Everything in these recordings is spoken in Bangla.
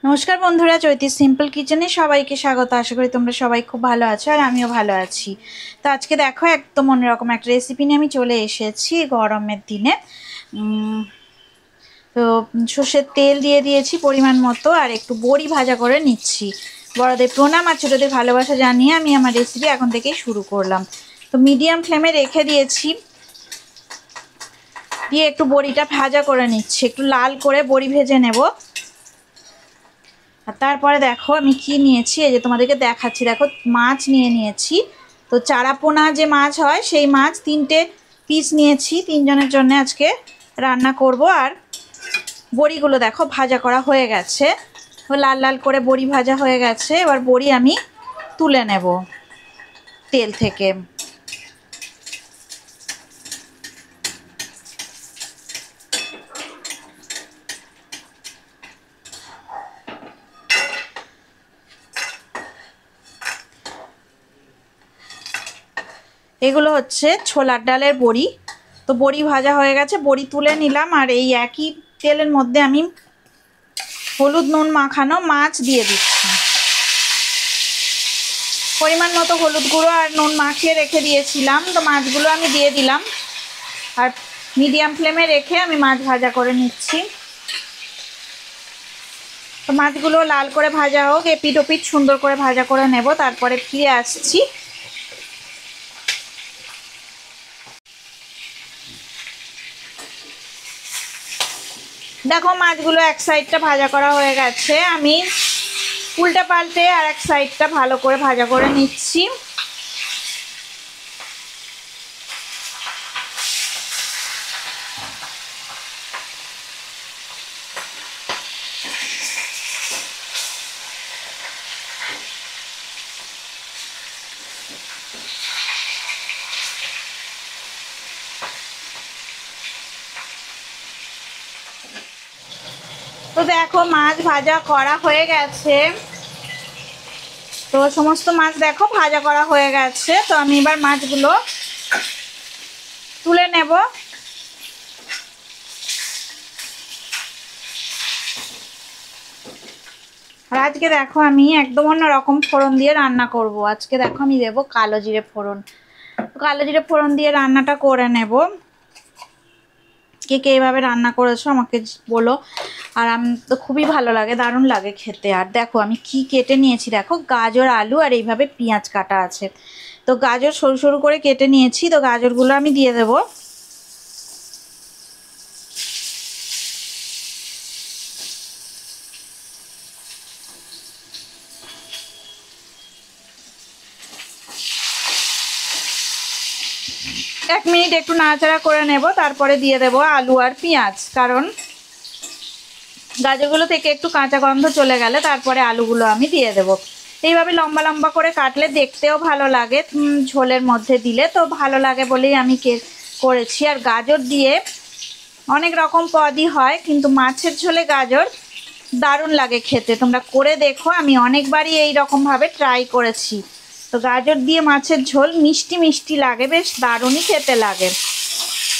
নমস্কার বন্ধুরা, চৈতি সিম্পল কিচেনে সবাইকে স্বাগত। আশা করি তোমরা সবাই খুব ভালো আছো আর আমিও ভালো আছি। তো আজকে দেখো একদম অন্যরকম একটা রেসিপি নিয়ে আমি চলে এসেছি গরমের দিনে। তো সর্ষের তেল দিয়ে দিয়েছি পরিমাণ মতো, আর একটু বড়ি ভাজা করে নিচ্ছি। বড়দের প্রণাম আর ছোটোদের ভালোবাসা জানিয়ে আমি আমার রেসিপি এখন থেকেই শুরু করলাম। তো মিডিয়াম ফ্লেমে রেখে দিয়েছি, দিয়ে একটু বড়িটা ভাজা করে নিচ্ছি, একটু লাল করে বড়ি ভেজে নেব। আর তারপরে দেখো আমি কি নিয়েছি, এই যে তোমাদেরকে দেখাচ্ছি। দেখো মাছ নিয়েছি। তো চারাপোনা যে মাছ হয় সেই মাছ 3টে পিস নিয়েছি, 3 জনের জন্য আজকে রান্না করব। আর বড়িগুলো দেখো ভাজা করা হয়ে গেছে, লাল লাল করে বড়ি ভাজা হয়ে গেছে। এবার বড়ি আমি তুলে নেব তেল থেকে। এগুলো হচ্ছে ছোলার ডালের বড়ি। তো বড়ি ভাজা হয়ে গেছে, বড়ি তুলে নিলাম। আর এই একই তেলের মধ্যে আমি হলুদ নুন মাখানো মাছ দিয়ে দিচ্ছি। পরিমাণ মতো হলুদ গুঁড়ো আর নুন মাখিয়ে রেখে দিয়েছিলাম, তো মাছগুলো আমি দিয়ে দিলাম। আর মিডিয়াম ফ্লেমে রেখে আমি মাছ ভাজা করে নিচ্ছি। তো মাছগুলো লাল করে ভাজা হোক, এপিট ওপিট সুন্দর করে ভাজা করে নেব, তারপরে ফিরে আসছি। দেখো মাছগুলো এক সাইডটা ভাজা করা হয়ে গেছে, আমি উল্টা পাল্টে আর এক সাইডটা ভালো করে ভাজা করে নিচ্ছি। তো দেখো মাছ ভাজা করা হয়ে গেছে। তো সমস্ত মাছ দেখো ভাজা করা হয়ে গেছে। তো আমি এবার মাছগুলো তুলে নেব। আর আজকে দেখো আমি একদম অন্যরকম ফোড়ন দিয়ে রান্না করব। আজকে দেখো আমি দেবো কালো জিরে ফোড়ন। কালো জিরে ফোড়ন দিয়ে রান্নাটা করে নেব। কে কে এইভাবে রান্না করেছো আমাকে বলো। আর আমি তো খুবই ভালো লাগে, দারুণ লাগে খেতে। আর দেখো আমি কি কেটে নিয়েছি, দেখো গাজর আলু আর এইভাবে পেঁয়াজ কাটা আছে। তো গাজর সরু সরু করে কেটে নিয়েছি, তো গাজরগুলো আমি দিয়ে দেবো। এক মিনিট একটু নাড়াচাড়া করে নেব, তারপরে দিয়ে দেবো আলু আর পেঁয়াজ। কারণ গাজরগুলো থেকে একটু কাঁচা গন্ধ চলে গেলে তারপরে আলুগুলো আমি দিয়ে দেবো। এইভাবে লম্বা লম্বা করে কাটলে দেখতেও ভালো লাগে, ঝোলের মধ্যে দিলে তো ভালো লাগে বলেই আমি করেছি। আর গাজর দিয়ে অনেক রকম পদই হয়, কিন্তু মাছের ঝোলে গাজর দারুণ লাগে খেতে। তোমরা করে দেখো, আমি অনেকবারই এই রকমভাবে ট্রাই করেছি। তো গাজর দিয়ে মাছের ঝোল মিষ্টি মিষ্টি লাগে, বেশ দারুণই খেতে লাগে।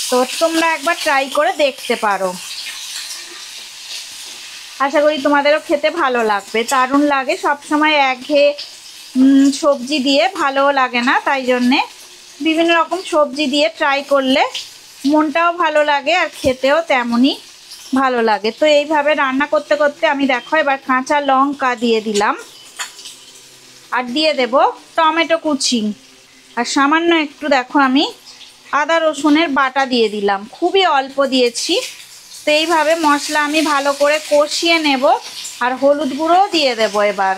তো তোমরা একবার ট্রাই করে দেখতে পারো, আশা করি তোমাদেরও খেতে ভালো লাগবে। দারুণ লাগে, সবসময় একঘেয়ে সবজি দিয়ে ভালোও লাগে না, তাই জন্যে বিভিন্ন রকম সবজি দিয়ে ট্রাই করলে মনটাও ভালো লাগে আর খেতেও তেমনই ভালো লাগে। তো এইভাবে রান্না করতে করতে আমি দেখো এবার কাঁচা লঙ্কা দিয়ে দিলাম, আর দিয়ে দেব টমেটো কুচি, আর সামান্য একটু দেখো আমি আদা রসুনের বাটা দিয়ে দিলাম, খুবই অল্প দিয়েছি। তো এইভাবে মশলা আমি ভালো করে কষিয়ে নেব। আর হলুদ গুঁড়োও দিয়ে দেব এবার।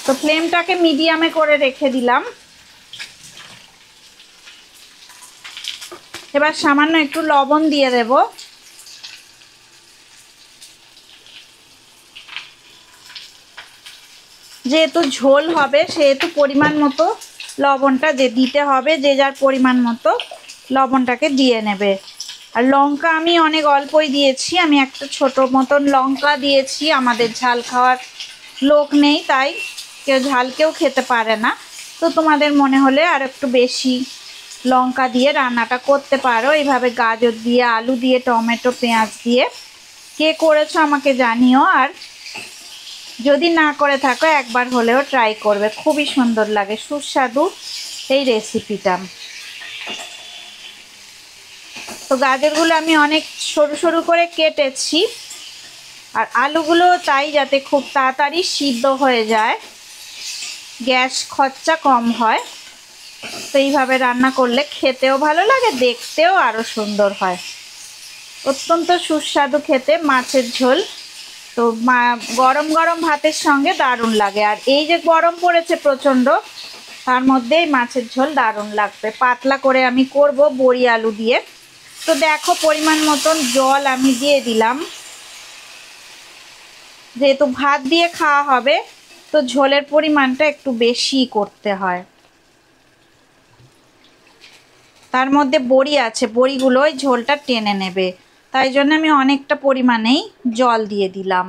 তো ফ্লেমটাকে মিডিয়ামে করে রেখে দিলাম। এবার সামান্য একটু লবণ দিয়ে দেব। যেহেতু ঝোল হবে সেহেতু পরিমাণ মতো লবণটা দিতে হবে, যে যার পরিমাণ মতো লবণটাকে দিয়ে নেবে। আর লঙ্কা আমি অনেক অল্পই দিয়েছি, আমি একটা ছোট মতন লঙ্কা দিয়েছি। আমাদের ঝাল খাওয়ার লোক নেই, তাই কেউ ঝাল কেউ খেতে পারে না। তো তোমাদের মনে হলে আর একটু বেশি লঙ্কা দিয়ে রান্নাটা করতে পারো। এইভাবে গাজর দিয়ে, আলু দিয়ে, টমেটো, পেঁয়াজ দিয়ে কে করেছো আমাকে জানিও। আর যদি না করে থাকো একবার হলেও ট্রাই করবে, খুবই সুন্দর লাগে, সুস্বাদু এই রেসিপিটা। তো গাজরগুলো আমি অনেক সরু সরু করে কেটেছি, আর আলুগুলো তাই যাতে খুব তাড়াতাড়ি সিদ্ধ হয়ে যায়, গ্যাস খরচা কম হয়। তো এইভাবে রান্না করলে খেতেও ভালো লাগে, দেখতেও আরও সুন্দর হয়। অত্যন্ত সুস্বাদু খেতে মাছের ঝোল। তো গরম গরম ভাতের সঙ্গে দারুণ লাগে। আর এই যে গরম পড়েছে প্রচণ্ড, তার মধ্যেই মাছের ঝোল দারুণ লাগবে। পাতলা করে আমি করব বড়ি আলু দিয়ে। তো দেখো পরিমাণ মতন জল আমি দিয়ে দিলাম, যেহেতু ভাত দিয়ে খাওয়া হবে তো ঝোলের পরিমাণটা একটু বেশি করতে হয়। তার মধ্যে বড়ি আছে, বড়িগুলো ওই ঝোলটা টেনে নেবে, তাই জন্য আমি অনেকটা পরিমাণেই জল দিয়ে দিলাম।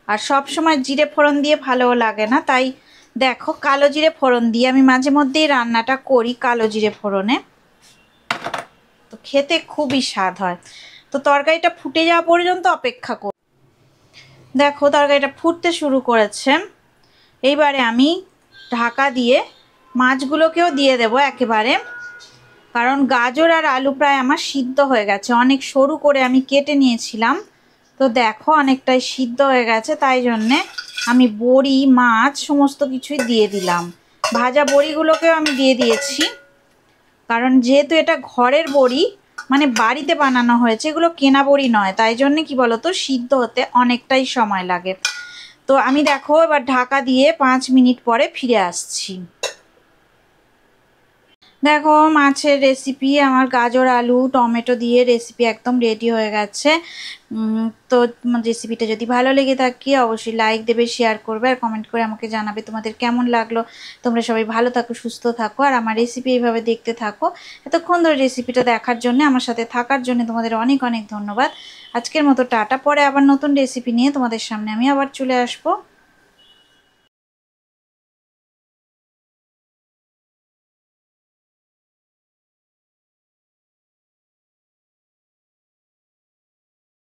আর সব সময় জিরে ফোড়ন দিয়ে ভালোও লাগে না, তাই দেখো কালো জিরে ফোড়ন দিয়ে আমি মাঝে মধ্যেই রান্নাটা করি, কালো জিরে ফোড়নে। তো খেতে খুবই স্বাদ হয়। তো তরকারিটা ফুটে যাওয়া পর্যন্ত অপেক্ষা কর। দেখো তরকারিটা ফুটতে শুরু করেছে। এইবারে আমি ঢাকা দিয়ে মাছগুলোকেও দিয়ে দেব একেবারে, কারণ গাজর আর আলু প্রায় আমার সিদ্ধ হয়ে গেছে, অনেক সরু করে আমি কেটে নিয়েছিলাম। তো দেখো অনেকটাই সিদ্ধ হয়ে গেছে, তাই জন্যে আমি বড়ি, মাছ সমস্ত কিছুই দিয়ে দিলাম। ভাজা বড়িগুলোকেও আমি দিয়ে দিয়েছি, কারণ যেহেতু এটা ঘরের বড়ি, মানে বাড়িতে বানানো হয়েছে, এগুলো কেনা বড়ি নয়, তাই জন্যে কি বলতো সিদ্ধ হতে অনেকটাই সময় লাগে। তো আমি দেখো এবার ঢাকা দিয়ে 5 মিনিট পরে ফিরে আসছি। দেখো মাছের রেসিপি আমার গাজর আলু টমেটো দিয়ে রেসিপি একদম রেডি হয়ে গেছে। তো রেসিপিটা যদি ভালো লেগে থাকে অবশ্যই লাইক দেবে, শেয়ার করবে আর কমেন্ট করে আমাকে জানাবে তোমাদের কেমন লাগলো। তোমরা সবাই ভালো থাকো, সুস্থ থাকো, আর আমার রেসিপি এইভাবে দেখতে থাকো। এতক্ষণ ধরে রেসিপিটা দেখার জন্য, আমার সাথে থাকার জন্য তোমাদের অনেক অনেক ধন্যবাদ। আজকের মতো টাটা, পরে আবার নতুন রেসিপি নিয়ে তোমাদের সামনে আমি আবার চলে আসবো।